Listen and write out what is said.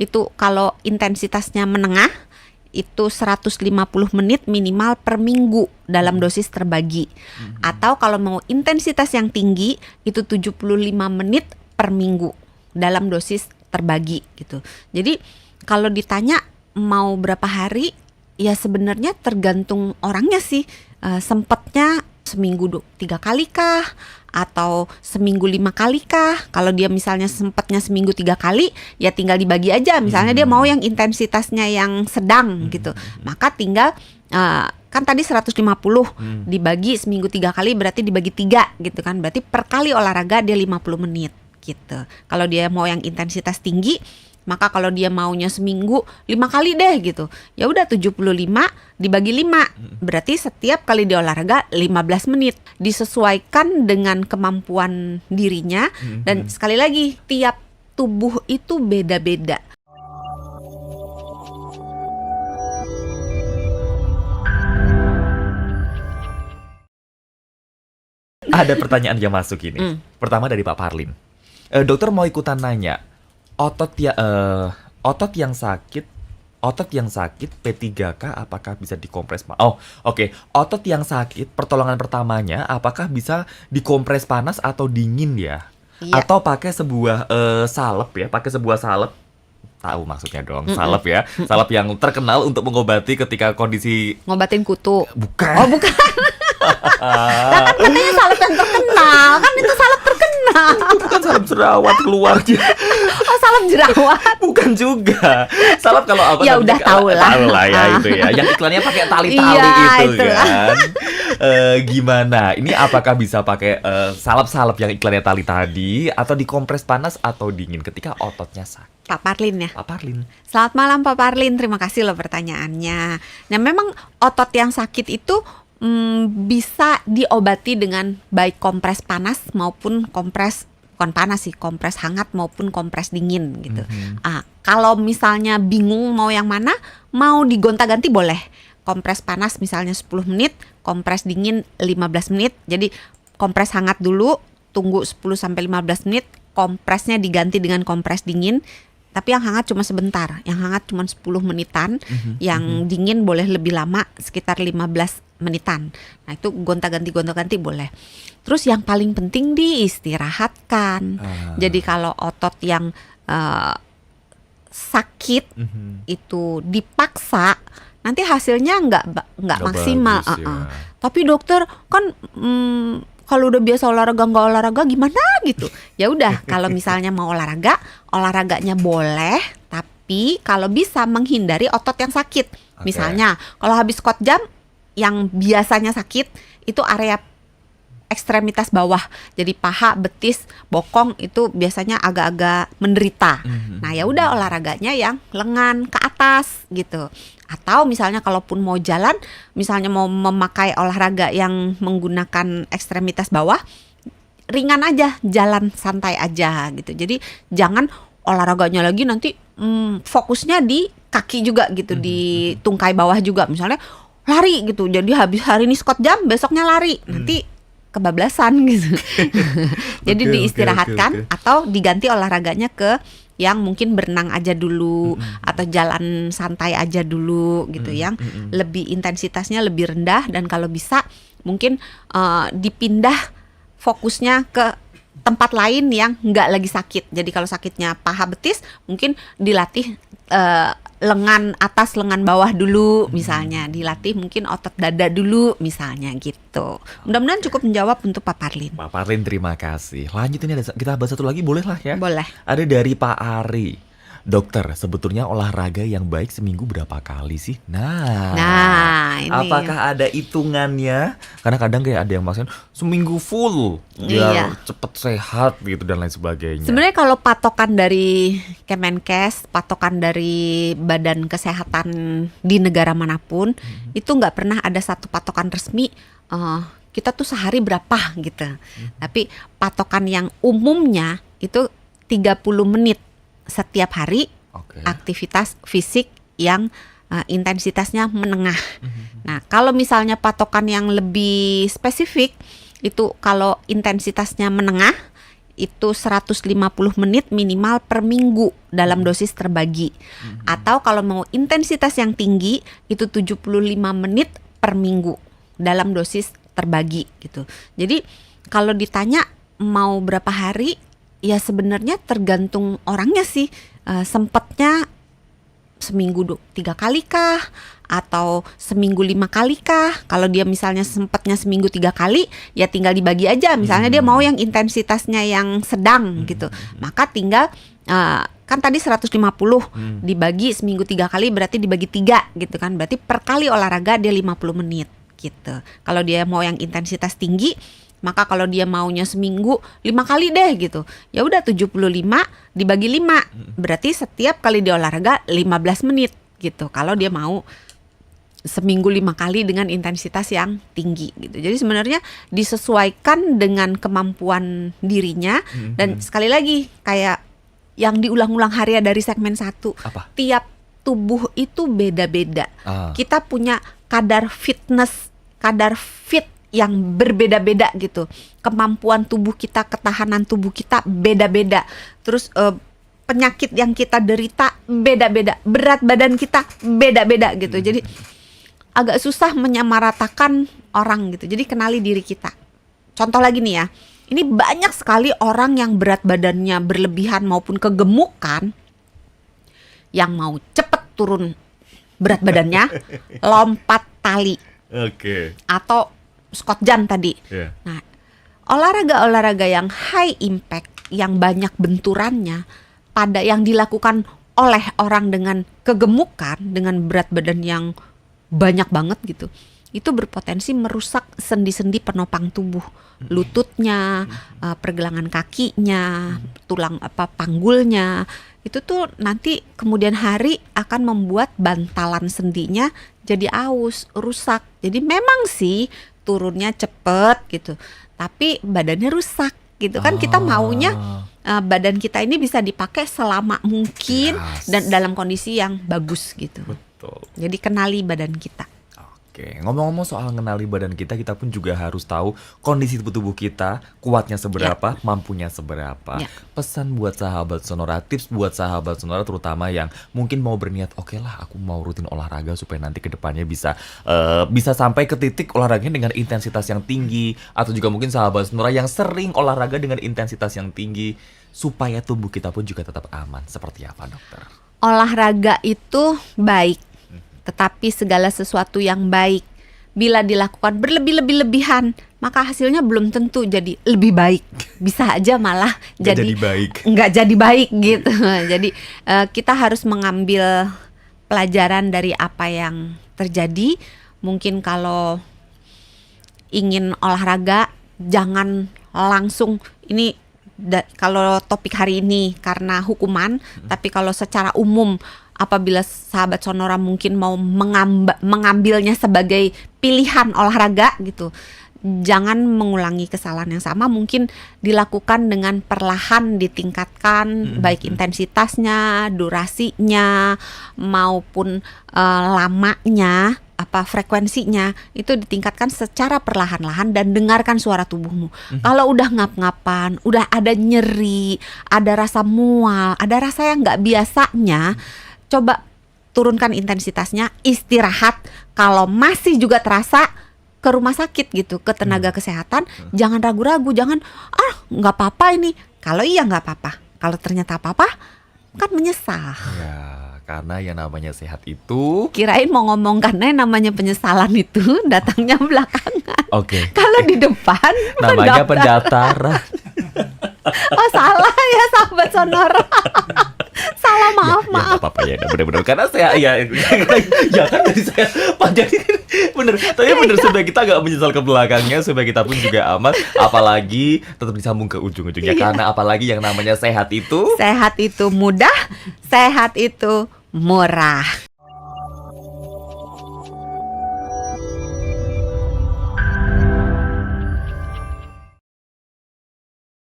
itu kalau intensitasnya menengah itu 150 menit minimal per minggu dalam dosis terbagi. Atau kalau mau intensitas yang tinggi itu 75 menit per minggu dalam dosis terbagi gitu. Jadi kalau ditanya mau berapa hari, ya sebenarnya tergantung orangnya sih. Sempatnya seminggu 3 kali kah? Atau seminggu 5 kali kah? Kalau dia misalnya sempatnya seminggu 3 kali, ya tinggal dibagi aja. Misalnya dia mau yang intensitasnya yang sedang gitu, maka tinggal kan tadi 150 dibagi seminggu 3 kali berarti dibagi 3 gitu kan. Berarti per kali olahraga dia 50 menit gitu. Kalau dia mau yang intensitas tinggi, maka kalau dia maunya seminggu 5 kali deh gitu, ya udah 75 dibagi 5, berarti setiap kali dia olahraga 15 menit. Disesuaikan dengan kemampuan dirinya. Dan sekali lagi, tiap tubuh itu beda-beda. Ada pertanyaan yang masuk ini. Pertama dari Pak Parlin. Dokter mau ikutan nanya, otot yang sakit P3K apakah bisa dikompres? Otot yang sakit pertolongan pertamanya apakah bisa dikompres panas atau dingin ya? Iya. Atau pakai sebuah salep ya? Pakai sebuah salep. Tahu maksudnya dong, salep ya. Salep yang terkenal untuk mengobati ketika kondisi Ngobatin kutu. bukan. Oh bukan. Nah, kan katanya salep yang terkenal. Kan itu salep terkenal. Itu bukan salep jerawat keluarnya. Oh salep jerawat. Bukan juga. Salep kalau apa Ya udah tahu lah ya itu ya. Yang iklannya pakai tali-tali Iya, itu itulah. kan. Gimana? Ini apakah bisa pakai salep-salep yang iklannya tali tadi atau dikompres panas atau dingin ketika ototnya sakit? Pak Parlin ya. Pak Parlin. Selamat malam Pak Parlin, terima kasih loh pertanyaannya. Nah memang otot yang sakit itu bisa diobati dengan baik kompres panas maupun kompres, bukan panas sih, kompres hangat maupun kompres dingin gitu. Kalau misalnya bingung mau yang mana, mau digonta-ganti boleh. Kompres panas misalnya 10 menit, kompres dingin 15 menit. Jadi kompres hangat dulu, tunggu 10-15 menit, kompresnya diganti dengan kompres dingin. Tapi yang hangat cuma sebentar, yang hangat cuma 10 menitan, yang dingin boleh lebih lama, sekitar 15 menitan. Nah itu gonta-ganti boleh. Terus yang paling penting diistirahatkan. Jadi kalau otot yang sakit itu dipaksa, nanti hasilnya nggak maksimal. bagus, ya. Tapi dokter kan kalau udah biasa olahraga nggak olahraga gimana gitu. Ya udah kalau misalnya mau olahraganya boleh, tapi kalau bisa menghindari otot yang sakit. Misalnya kalau habis squat jump yang biasanya sakit itu area ekstremitas bawah. Jadi paha, betis, bokong itu biasanya agak-agak menderita. Nah, ya udah olahraganya yang lengan ke atas gitu. Atau misalnya kalaupun mau jalan, misalnya mau memakai olahraga yang menggunakan ekstremitas bawah, ringan aja, jalan santai aja gitu. Jadi jangan olahraganya lagi nanti fokusnya di kaki juga gitu, di tungkai bawah juga. Misalnya lari gitu, jadi habis hari ini squat jump, besoknya lari, nanti kebablasan gitu. Jadi diistirahatkan atau diganti olahraganya ke yang mungkin berenang aja dulu atau jalan santai aja dulu gitu, yang lebih intensitasnya lebih rendah, dan kalau bisa mungkin dipindah fokusnya ke tempat lain yang nggak lagi sakit. Jadi kalau sakitnya paha betis mungkin dilatih lengan atas lengan bawah dulu, misalnya dilatih mungkin otot dada dulu misalnya gitu. Mudah-mudahan cukup menjawab untuk Pak Parlin. Pak Parlin terima kasih. Lanjut, ini kita bahas satu lagi boleh lah ya? Boleh. Ada dari Pak Ari. Dokter, sebetulnya olahraga yang baik seminggu berapa kali sih? Nah, ini. Apakah ada hitungannya? Karena kadang kayak ada yang maksudnya seminggu full biar cepet sehat gitu dan lain sebagainya. Sebenarnya kalau patokan dari Kemenkes, patokan dari Badan Kesehatan di negara manapun, itu nggak pernah ada satu patokan resmi. Kita tuh sehari berapa gitu. Tapi patokan yang umumnya itu 30 menit setiap hari aktivitas fisik yang intensitasnya menengah. Nah, kalau misalnya patokan yang lebih spesifik itu kalau intensitasnya menengah itu 150 menit minimal per minggu dalam dosis terbagi. Atau kalau mau intensitas yang tinggi itu 75 menit per minggu dalam dosis terbagi gitu. Jadi kalau ditanya mau berapa hari, ya sebenarnya tergantung orangnya sih. Sempatnya seminggu 3 kali kah? Atau seminggu 5 kali kah? Kalau dia misalnya sempatnya seminggu 3 kali, ya tinggal dibagi aja. Misalnya dia mau yang intensitasnya yang sedang gitu, maka tinggal kan tadi 150 dibagi seminggu 3 kali berarti dibagi 3 gitu kan. Berarti per kali olahraga dia 50 menit gitu. Kalau dia mau yang intensitas tinggi, maka kalau dia maunya seminggu 5 kali deh gitu, ya udah 75 dibagi 5, berarti setiap kali dia olahraga 15 menit gitu. Kalau dia mau seminggu 5 kali dengan intensitas yang tinggi gitu. Jadi sebenarnya disesuaikan dengan kemampuan dirinya. Dan sekali lagi kayak yang diulang-ulang Haria dari segmen 1, tiap tubuh itu beda-beda. Kita punya kadar fitness, kadar fit yang berbeda-beda gitu. Kemampuan tubuh kita, ketahanan tubuh kita beda-beda. Terus penyakit yang kita derita beda-beda. Berat badan kita beda-beda gitu. Jadi agak susah menyamaratakan orang gitu. Jadi kenali diri kita. Contoh lagi nih ya. Ini banyak sekali orang yang berat badannya berlebihan maupun kegemukan, yang mau cepet turun berat badannya, lompat tali. Atau squat jump tadi. Nah, olahraga-olahraga yang high impact, yang banyak benturannya, pada yang dilakukan oleh orang dengan kegemukan, dengan berat badan yang banyak banget gitu, itu berpotensi merusak sendi-sendi penopang tubuh, lututnya, pergelangan kakinya, tulang panggulnya. Itu tuh nanti kemudian hari akan membuat bantalan sendinya jadi aus, rusak. Jadi memang sih turunnya cepet gitu, tapi badannya rusak gitu kan. Kita maunya badan kita ini bisa dipakai selama mungkin dan dalam kondisi yang bagus gitu. Jadi kenali badan kita. Ngomong-ngomong soal kenali badan kita, kita pun juga harus tahu kondisi tubuh kita, kuatnya seberapa, mampunya seberapa. Pesan buat sahabat Sonora, tips buat sahabat Sonora terutama yang mungkin mau berniat, oke lah aku mau rutin olahraga supaya nanti ke depannya bisa sampai ke titik olahraganya dengan intensitas yang tinggi, atau juga mungkin sahabat Sonora yang sering olahraga dengan intensitas yang tinggi supaya tubuh kita pun juga tetap aman. Seperti apa, dokter? Olahraga itu baik. Tetapi segala sesuatu yang baik bila dilakukan berlebihan, maka hasilnya belum tentu jadi lebih baik. Bisa aja malah nggak jadi baik gitu. Jadi kita harus mengambil pelajaran dari apa yang terjadi. Mungkin kalau ingin olahraga, jangan langsung ini. Kalau topik hari ini karena hukuman, tapi kalau secara umum apabila sahabat Sonora mungkin mau mengambilnya sebagai pilihan olahraga gitu, jangan mengulangi kesalahan yang sama. Mungkin dilakukan dengan perlahan, ditingkatkan baik intensitasnya, durasinya maupun lamanya, frekuensinya itu ditingkatkan secara perlahan-lahan dan dengarkan suara tubuhmu. Kalau udah ngap-ngapan, udah ada nyeri, ada rasa mual, ada rasa yang nggak biasanya, coba turunkan intensitasnya, istirahat. Kalau masih juga terasa, ke rumah sakit gitu, ke tenaga kesehatan. Jangan ragu-ragu, jangan nggak apa-apa ini. Kalau iya nggak apa-apa, kalau ternyata apa-apa kan menyesal. Karena yang namanya sehat itu, kirain mau ngomong karena yang namanya penyesalan itu datangnya belakangan. Kalau di depan namanya pendaftaran. Oh salah ya sahabat Sonora. Salah, maaf. Gak apa-apa ya, bener-bener karena saya ya kan dari saya panjang bener. Tapi bener supaya kita gak menyesal ke belakangnya, supaya kita pun juga aman. Apalagi tetap disambung ke ujung-ujungnya. Karena apalagi yang namanya sehat itu mudah, sehat itu murah.